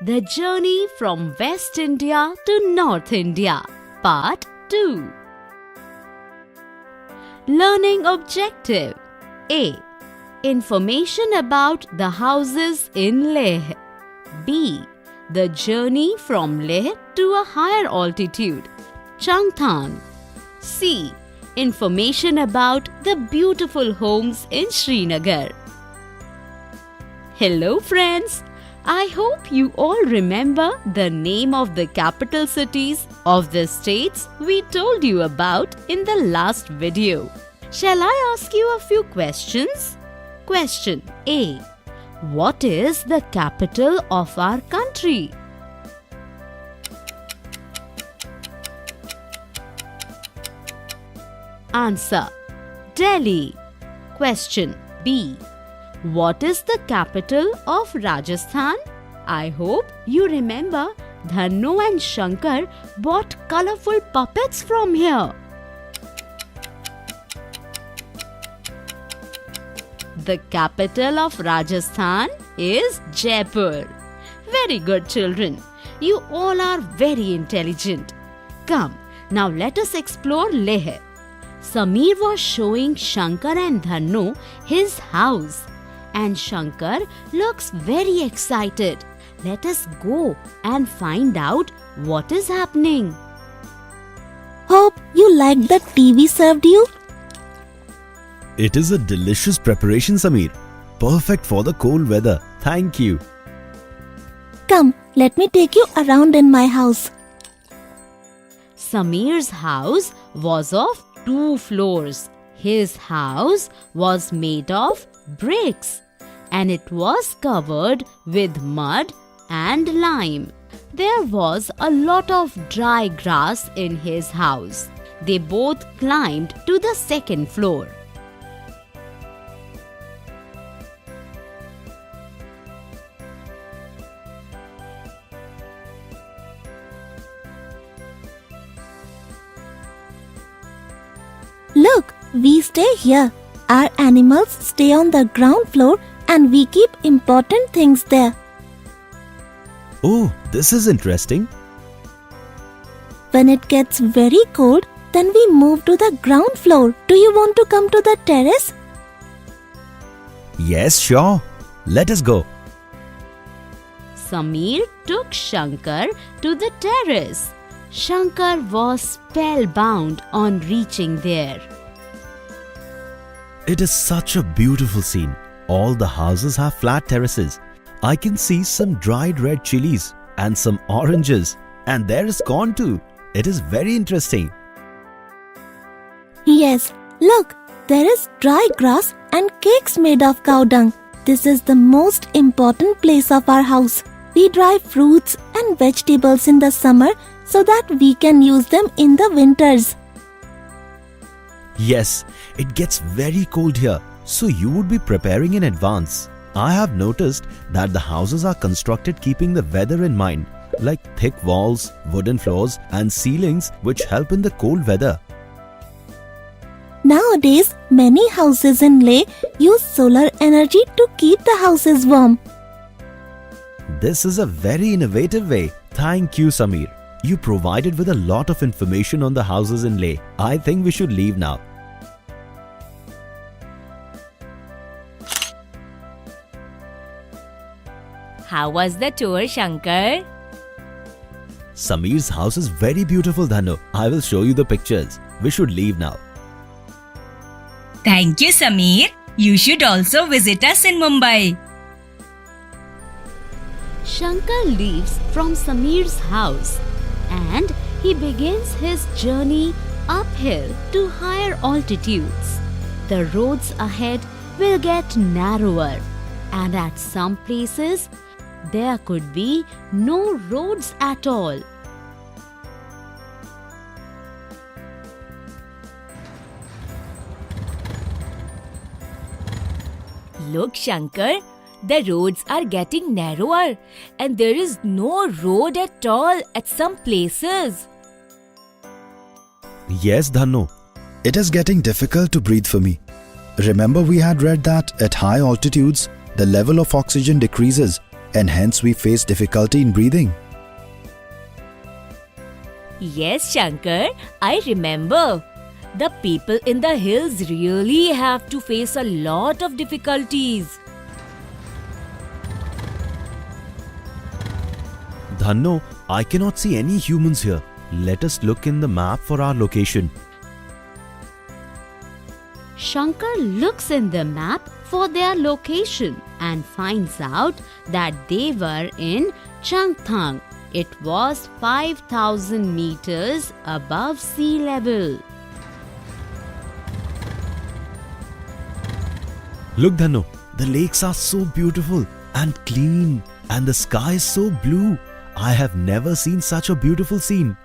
The Journey from West India to North India, Part 2. Learning Objective A. Information about the houses in Leh. B. The journey from Leh to a higher altitude, Changthang. C. Information about the beautiful homes in Srinagar. Hello friends, I hope you all remember the name of the capital cities of the states we told you about in the last video. Shall I ask you a few questions? Question A. What is the capital of our country? Answer: Delhi. Question B. What is the capital of Rajasthan? I hope you remember Dhannu and Shankar bought colorful puppets from here. The capital of Rajasthan is Jaipur. Very good, children. You all are very intelligent. Come, now let us explore Leh. Sameer was showing Shankar and Dhannu his house. And Shankar looks very excited. Let us go and find out what is happening. Hope you like the tea we served you. It is a delicious preparation, Sameer. Perfect for the cold weather. Thank you. Come, let me take you around in my house. Sameer's house was of 2 floors. His house was made of bricks and it was covered with mud and lime. There was a lot of dry grass in his house. They both climbed to the 2nd floor. Look, we stay here. Our animals stay on the ground floor and we keep important things there. Oh, this is interesting. When it gets very cold, then we move to the ground floor. Do you want to come to the terrace? Yes, sure. Let us go. Sameer took Shankar to the terrace. Shankar was spellbound on reaching there. It is such a beautiful scene. All the houses have flat terraces. I can see some dried red chilies and some oranges. And there is corn too. It is very interesting. Yes, look, there is dry grass and cakes made of cow dung. This is the most important place of our house. We dry fruits and vegetables in the summer so that we can use them in the winters. Yes, it gets very cold here, so you would be preparing in advance. I have noticed that the houses are constructed keeping the weather in mind, like thick walls, wooden floors and ceilings which help in the cold weather. Nowadays, many houses in Leh use solar energy to keep the houses warm. This is a very innovative way. Thank you, Sameer. You provided with a lot of information on the houses in Leh. I think we should leave now. How was the tour, Shankar? Sameer's house is very beautiful, Dhanu. I will show you the pictures. We should leave now. Thank you, Sameer. You should also visit us in Mumbai. Shankar leaves from Sameer's house and he begins his journey uphill to higher altitudes. The roads ahead will get narrower and at some places there could be no roads at all. Look, Shankar, the roads are getting narrower and there is no road at all at some places. Yes, Dhannu. It is getting difficult to breathe for me. Remember we had read that at high altitudes, the level of oxygen decreases and hence we face difficulty in breathing. Yes, Shankar, I remember. The people in the hills really have to face a lot of difficulties. Dhanno, I cannot see any humans here. Let us look in the map for our location. Shankar looks in the map for their location and finds out that they were in Changthang. It was 5,000 meters above sea level. Look, Dhanno, the lakes are so beautiful and clean, and the sky is so blue. I have never seen such a beautiful scene.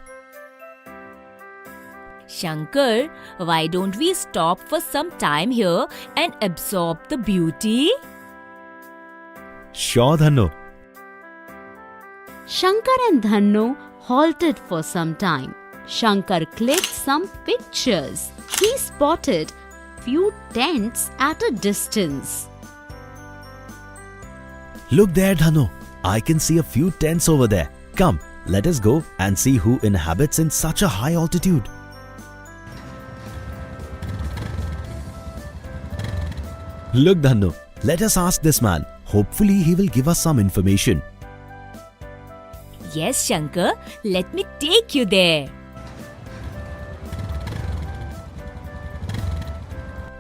Shankar, why don't we stop for some time here and absorb the beauty? Sure, Dhanno. Shankar and Dhanno halted for some time. Shankar clicked some pictures. He spotted few tents at a distance. Look there, Dhanno. I can see a few tents over there. Come, let us go and see who inhabits in such a high altitude. Look, Dhanno, let us ask this man. Hopefully, he will give us some information. Yes, Shankar, let me take you there.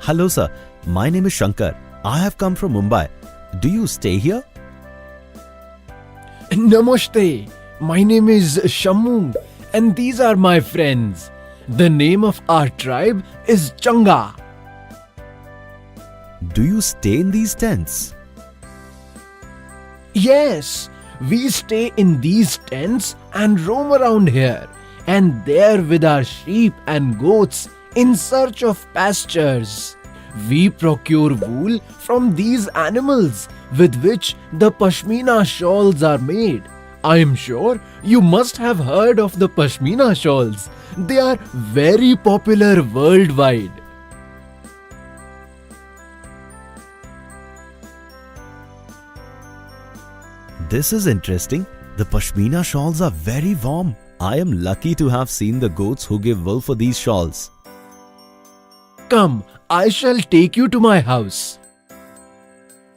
Hello, sir. My name is Shankar. I have come from Mumbai. Do you stay here? Namaste. My name is Shammu, and these are my friends. The name of our tribe is Changa. Do you stay in these tents? Yes, we stay in these tents and roam around here and there with our sheep and goats in search of pastures. We procure wool from these animals with which the Pashmina shawls are made. I am sure you must have heard of the Pashmina shawls. They are very popular worldwide. This is interesting. The Pashmina shawls are very warm. I am lucky to have seen the goats who give wool for these shawls. Come, I shall take you to my house.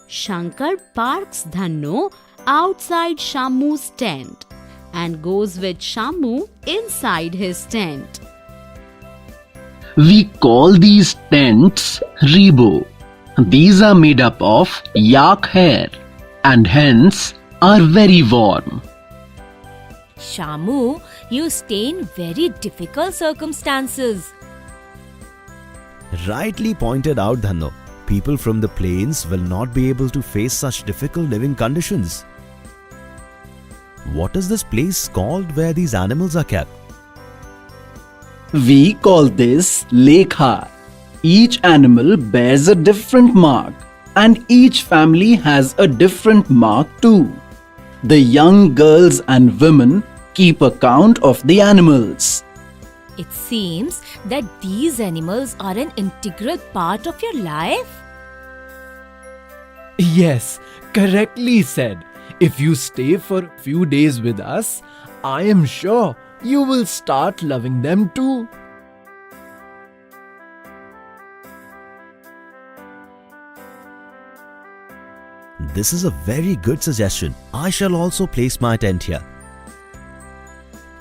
Shankar parks Dhanno outside Shammu's tent and goes with Shammu inside his tent. We call these tents rebo. These are made up of yak hair and hence are very warm. Shamu, you stay in very difficult circumstances. Rightly pointed out, Dhanno. People from the plains will not be able to face such difficult living conditions. What is this place called where these animals are kept? We call this lekha. Each animal bears a different mark and each family has a different mark too. The young girls and women keep account of the animals. It seems that these animals are an integral part of your life. Yes, correctly said. If you stay for a few days with us, I am sure you will start loving them too. This is a very good suggestion. I shall also place my tent here.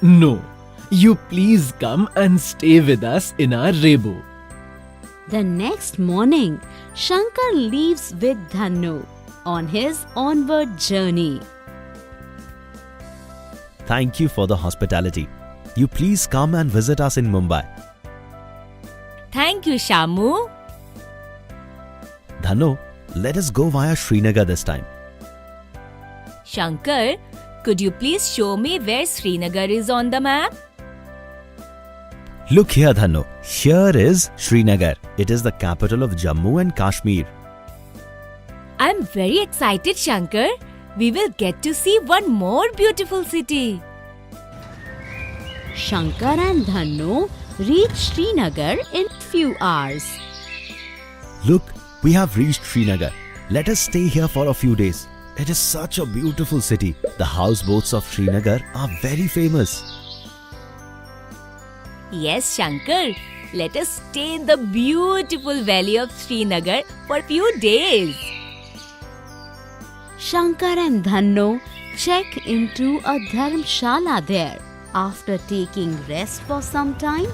No, you please come and stay with us in our rebo. The next morning, Shankar leaves with Dhanno on his onward journey. Thank you for the hospitality. You please come and visit us in Mumbai. Thank you, Shamu. Dhanno, let us go via Srinagar this time. Shankar, could you please show me where Srinagar is on the map? Look here, Dhanno. Here is Srinagar. It is the capital of Jammu and Kashmir. I'm very excited, Shankar. We will get to see one more beautiful city. Shankar and Dhanno reach Srinagar in few hours. Look, we have reached Srinagar. Let us stay here for a few days. It is such a beautiful city. The houseboats of Srinagar are very famous. Yes, Shankar. Let us stay in the beautiful valley of Srinagar for a few days. Shankar and Dhanno check into a dharmshala there. After taking rest for some time,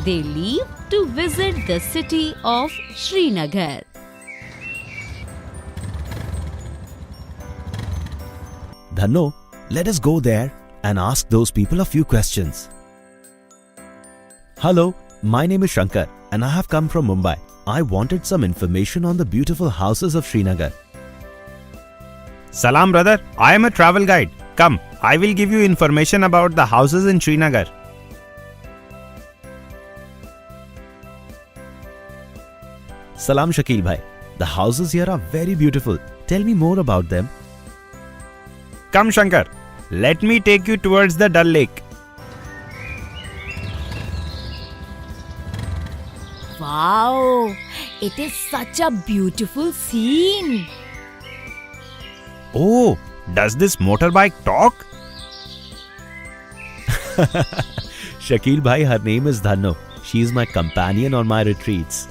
they leave to visit the city of Srinagar. Dhanno, let us go there and ask those people a few questions. Hello, my name is Shankar and I have come from Mumbai. I wanted some information on the beautiful houses of Srinagar. Salam brother, I am a travel guide. Come, I will give you information about the houses in Srinagar. Salam Shakil bhai. The houses here are very beautiful. Tell me more about them. Come Shankar, let me take you towards the Dal Lake. Wow, it is such a beautiful scene. Oh, does this motorbike talk? Shakil bhai, her name is Dhanno. She is my companion on my retreats.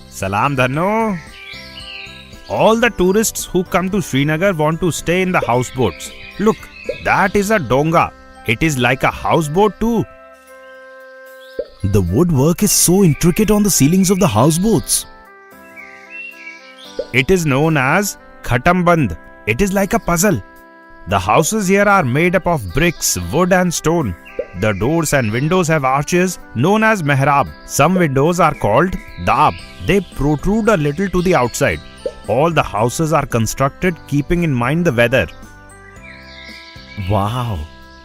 Salam Dhanno. All the tourists who come to Srinagar want to stay in the houseboats. Look, that is a donga. It is like a houseboat too. The woodwork is so intricate on the ceilings of the houseboats. It is known as Khatamband. It is like a puzzle. The houses here are made up of bricks, wood and stone. The doors and windows have arches known as mehrab. Some windows are called daab. They protrude a little to the outside. All the houses are constructed keeping in mind the weather. Wow.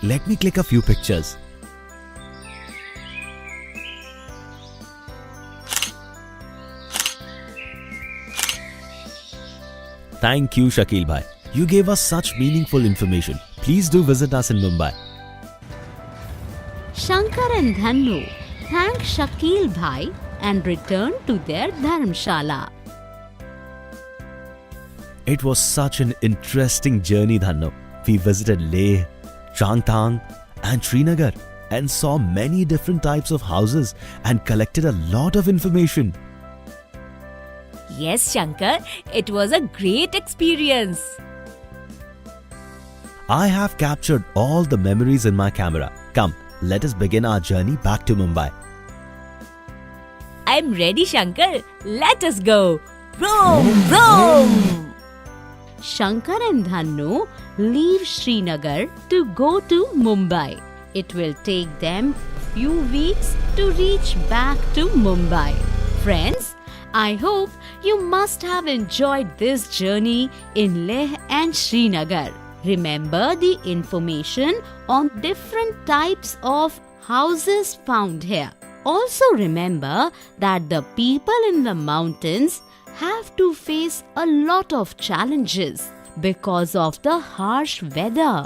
Let me click a few pictures. Thank you, Shakil bhai. You gave us such meaningful information. Please do visit us in Mumbai. Shankar and Dhanno thank Shakil bhai and return to their dharmshala. It was such an interesting journey, Dhanno. We visited Leh, Changtang and Srinagar and saw many different types of houses and collected a lot of information. Yes, Shankar, it was a great experience. I have captured all the memories in my camera. Come, let us begin our journey back to Mumbai. I'm ready, Shankar. Let us go. Vroom, vroom. Shankar and Dhanno leave Srinagar to go to Mumbai. It will take them few weeks to reach back to Mumbai. Friends, I hope you must have enjoyed this journey in Leh and Srinagar. Remember the information on different types of houses found here. Also remember that the people in the mountains have to face a lot of challenges because of the harsh weather.